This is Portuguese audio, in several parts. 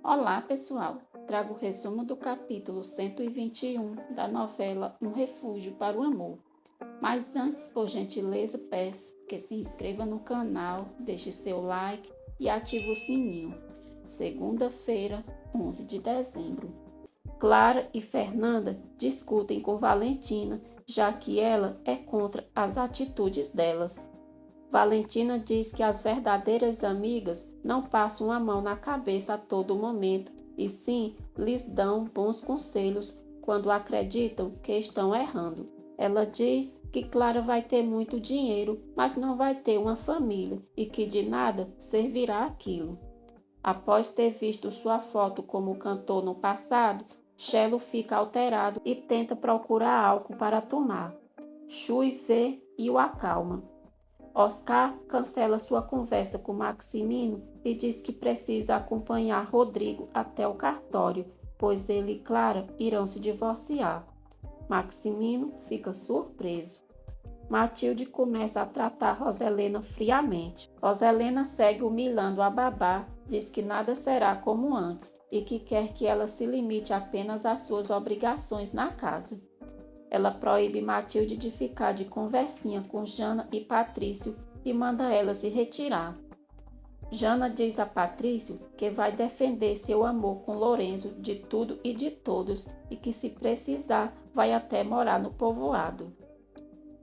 Olá, pessoal! Trago o resumo do capítulo 121 da novela Um Refúgio para o Amor. Mas antes, por gentileza, peço que se inscreva no canal, deixe seu like e ative o sininho. Segunda-feira, 11 de dezembro. Clara e Fernanda discutem com Valentina, já que ela é contra as atitudes delas. Valentina diz que as verdadeiras amigas não passam a mão na cabeça a todo momento, e sim lhes dão bons conselhos quando acreditam que estão errando. Ela diz que Clara vai ter muito dinheiro, mas não vai ter uma família e que de nada servirá aquilo. Após ter visto sua foto como cantor no passado, Chelo fica alterado e tenta procurar álcool para tomar. Chui vê e o acalma. Oscar cancela sua conversa com Maximino e diz que precisa acompanhar Rodrigo até o cartório, pois ele e Clara irão se divorciar. Maximino fica surpreso. Matilde começa a tratar Roselena friamente. Roselena segue humilhando a babá, diz que nada será como antes e que quer que ela se limite apenas às suas obrigações na casa. Ela proíbe Matilde de ficar de conversinha com Jana e Patrício e manda ela se retirar. Jana diz a Patrício que vai defender seu amor com Lorenzo de tudo e de todos e que, se precisar, vai até morar no povoado.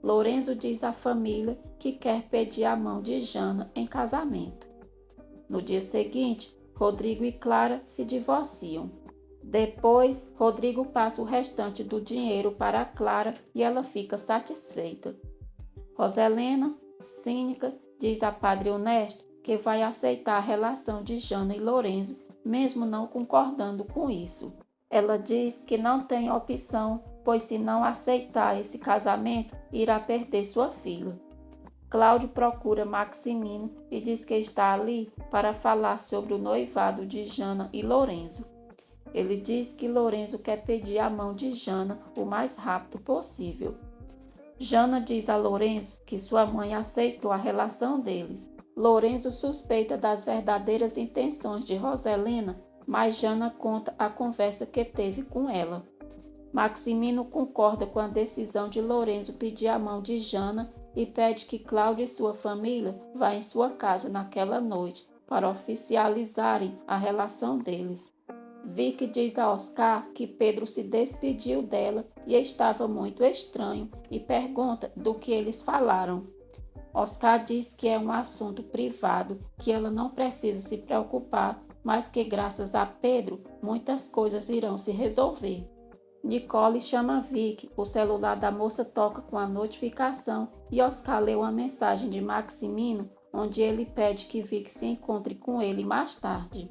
Lorenzo diz à família que quer pedir a mão de Jana em casamento. No dia seguinte, Rodrigo e Clara se divorciam. Depois, Rodrigo passa o restante do dinheiro para Clara e ela fica satisfeita. Roselena, cínica, diz a Padre Honesto que vai aceitar a relação de Jana e Lorenzo, mesmo não concordando com isso. Ela diz que não tem opção, pois se não aceitar esse casamento, irá perder sua filha. Cláudio procura Maximino e diz que está ali para falar sobre o noivado de Jana e Lorenzo. Ele diz que Lorenzo quer pedir a mão de Jana o mais rápido possível. Jana diz a Lorenzo que sua mãe aceitou a relação deles. Lorenzo suspeita das verdadeiras intenções de Roselena, mas Jana conta a conversa que teve com ela. Maximino concorda com a decisão de Lorenzo pedir a mão de Jana e pede que Cláudio e sua família vá em sua casa naquela noite para oficializarem a relação deles. Vicky diz a Oscar que Pedro se despediu dela e estava muito estranho e pergunta do que eles falaram. Oscar diz que é um assunto privado, que ela não precisa se preocupar, mas que graças a Pedro muitas coisas irão se resolver. Nicole chama Vicky, o celular da moça toca com a notificação e Oscar lê uma mensagem de Maximino, onde ele pede que Vicky se encontre com ele mais tarde.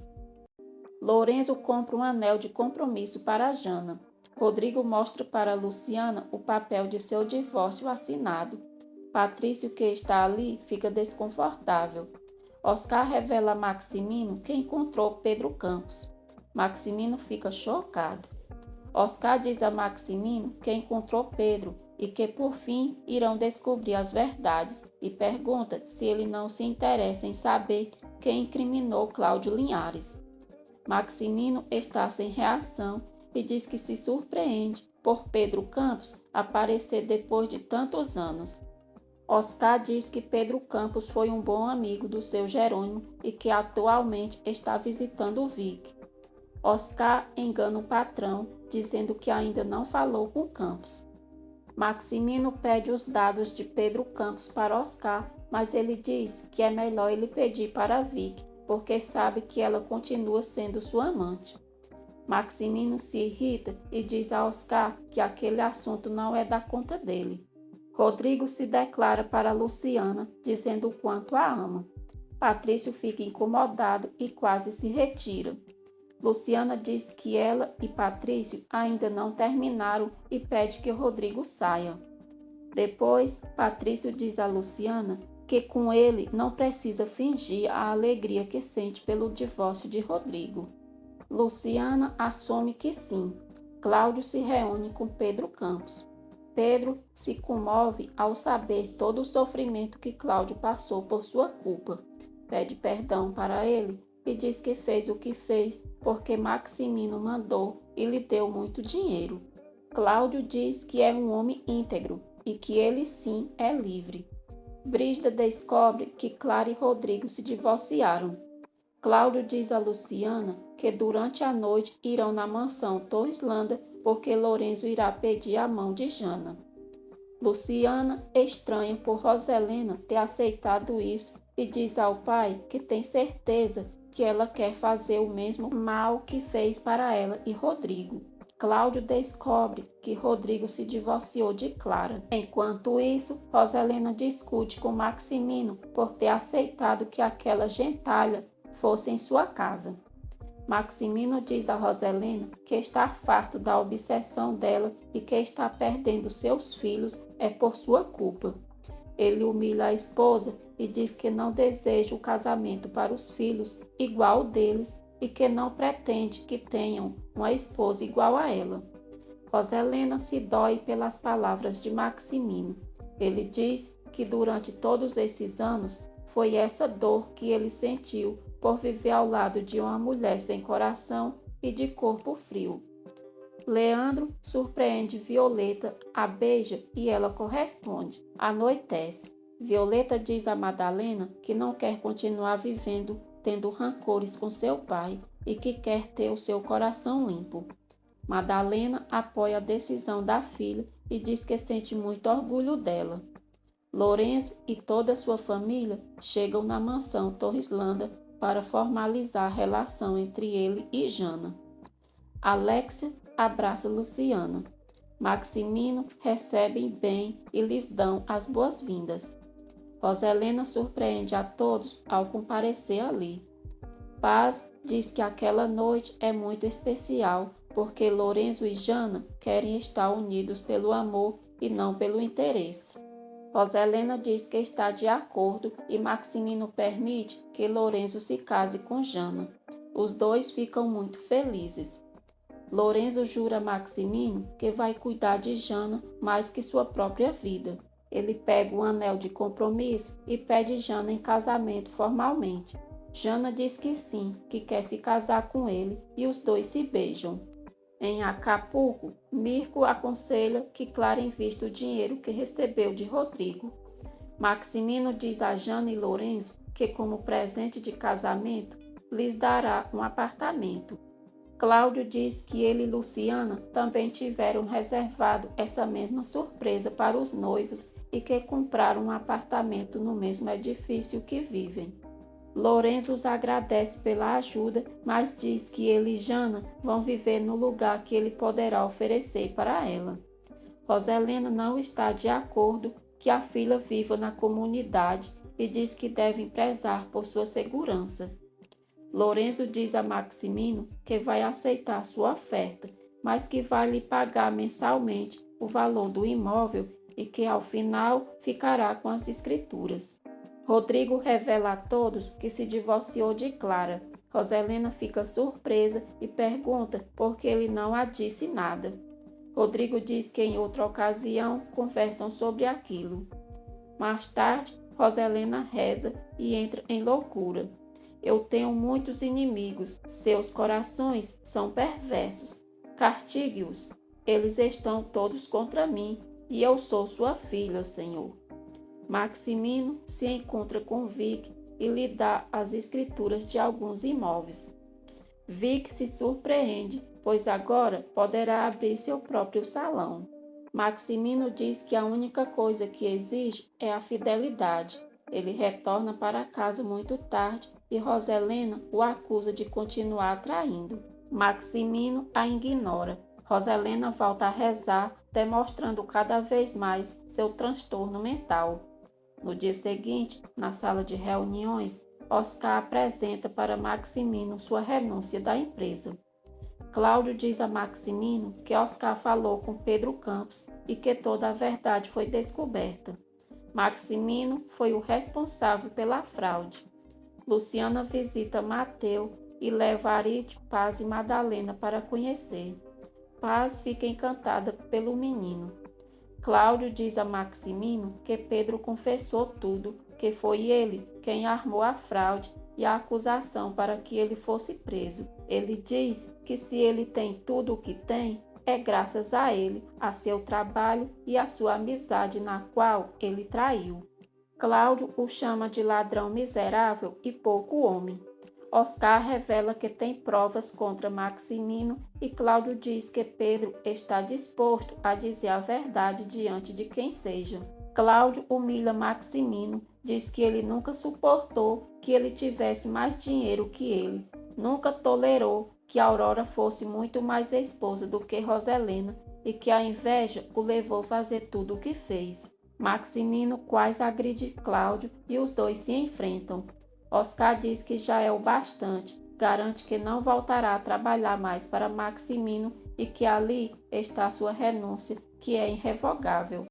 Lorenzo compra um anel de compromisso para Jana. Rodrigo mostra para Luciana o papel de seu divórcio assinado. Patrício, que está ali, fica desconfortável. Oscar revela a Maximino que encontrou Pedro Campos. Maximino fica chocado. Oscar diz a Maximino que encontrou Pedro e que por fim irão descobrir as verdades e pergunta se ele não se interessa em saber quem incriminou Cláudio Linhares. Maximino está sem reação e diz que se surpreende por Pedro Campos aparecer depois de tantos anos. Oscar diz que Pedro Campos foi um bom amigo do seu Jerônimo e que atualmente está visitando o Vic. Oscar engana o patrão, dizendo que ainda não falou com Campos. Maximino pede os dados de Pedro Campos para Oscar, mas ele diz que é melhor ele pedir para Vic, porque sabe que ela continua sendo sua amante. Maximino se irrita e diz a Oscar que aquele assunto não é da conta dele. Rodrigo se declara para Luciana, dizendo o quanto a ama. Patrício fica incomodado e quase se retira. Luciana diz que ela e Patrício ainda não terminaram e pede que Rodrigo saia. Depois, Patrício diz a Luciana que com ele não precisa fingir a alegria que sente pelo divórcio de Rodrigo. Luciana assume que sim. Cláudio se reúne com Pedro Campos. Pedro se comove ao saber todo o sofrimento que Cláudio passou por sua culpa. Pede perdão para ele e diz que fez o que fez porque Maximino mandou e lhe deu muito dinheiro. Cláudio diz que é um homem íntegro e que ele sim é livre. Brígida descobre que Clara e Rodrigo se divorciaram. Cláudio diz a Luciana que durante a noite irão na mansão Torreslanda porque Lorenzo irá pedir a mão de Jana. Luciana estranha por Roselena ter aceitado isso e diz ao pai que tem certeza que ela quer fazer o mesmo mal que fez para ela e Rodrigo. Cláudio descobre que Rodrigo se divorciou de Clara. Enquanto isso, Roselena discute com Maximino por ter aceitado que aquela gentalha fosse em sua casa. Maximino diz a Roselena que está farto da obsessão dela e que está perdendo seus filhos é por sua culpa. Ele humilha a esposa e diz que não deseja o casamento para os filhos igual ao deles e que não pretende que tenham uma esposa igual a ela. Roselena se dói pelas palavras de Maximino. Ele diz que durante todos esses anos foi essa dor que ele sentiu por viver ao lado de uma mulher sem coração e de corpo frio. Leandro surpreende Violeta, a beija e ela corresponde. Anoitece. Violeta diz a Madalena que não quer continuar vivendo tendo rancores com seu pai e que quer ter o seu coração limpo. Madalena apoia a decisão da filha e diz que sente muito orgulho dela. Lorenzo e toda sua família chegam na mansão Torreslanda para formalizar a relação entre ele e Jana. Alexia abraça Luciana. Maximino recebem bem e lhes dão as boas-vindas. Roselena surpreende a todos ao comparecer ali. Paz diz que aquela noite é muito especial porque Lorenzo e Jana querem estar unidos pelo amor e não pelo interesse. Roselena diz que está de acordo e Maximino permite que Lorenzo se case com Jana. Os dois ficam muito felizes. Lorenzo jura a Maximino que vai cuidar de Jana mais que sua própria vida. Ele pega o anel de compromisso e pede Jana em casamento formalmente. Jana diz que sim, que quer se casar com ele e os dois se beijam. Em Acapulco, Mirko aconselha que Clara invista o dinheiro que recebeu de Rodrigo. Maximino diz a Jana e Lorenzo que, como presente de casamento, lhes dará um apartamento. Cláudio diz que ele e Luciana também tiveram reservado essa mesma surpresa para os noivos e que compraram um apartamento no mesmo edifício que vivem. Lorenzo os agradece pela ajuda, mas diz que ele e Jana vão viver no lugar que ele poderá oferecer para ela. Roselena não está de acordo que a filha viva na comunidade e diz que devem prezar por sua segurança. Lorenzo diz a Maximino que vai aceitar sua oferta, mas que vai lhe pagar mensalmente o valor do imóvel e que ao final ficará com as escrituras. Rodrigo revela a todos que se divorciou de Clara. Roselena fica surpresa e pergunta por que ele não a disse nada. Rodrigo diz que em outra ocasião conversam sobre aquilo. Mais tarde, Roselena reza e entra em loucura. Eu tenho muitos inimigos, seus corações são perversos. Castigue-os, eles estão todos contra mim, e eu sou sua filha, Senhor. Maximino se encontra com Vic e lhe dá as escrituras de alguns imóveis. Vic se surpreende, pois agora poderá abrir seu próprio salão. Maximino diz que a única coisa que exige é a fidelidade. Ele retorna para casa muito tarde e Roselena o acusa de continuar traindo. Maximino a ignora. Roselena volta a rezar, demonstrando cada vez mais seu transtorno mental. No dia seguinte, na sala de reuniões, Oscar apresenta para Maximino sua renúncia da empresa. Cláudio diz a Maximino que Oscar falou com Pedro Campos e que toda a verdade foi descoberta. Maximino foi o responsável pela fraude. Luciana visita Mateu e leva Arite, Paz e Madalena para conhecer. Paz fica encantada pelo menino. Cláudio diz a Maximino que Pedro confessou tudo, que foi ele quem armou a fraude e a acusação para que ele fosse preso. Ele diz que se ele tem tudo o que tem, é graças a ele, a seu trabalho e a sua amizade na qual ele traiu. Cláudio o chama de ladrão miserável e pouco homem. Oscar revela que tem provas contra Maximino e Cláudio diz que Pedro está disposto a dizer a verdade diante de quem seja. Cláudio humilha Maximino, diz que ele nunca suportou que ele tivesse mais dinheiro que ele, nunca tolerou que Aurora fosse muito mais esposa do que Roselena e que a inveja o levou a fazer tudo o que fez. Maximino quase agride Cláudio e os dois se enfrentam. Oscar diz que já é o bastante, garante que não voltará a trabalhar mais para Maximino e que ali está sua renúncia, que é irrevogável.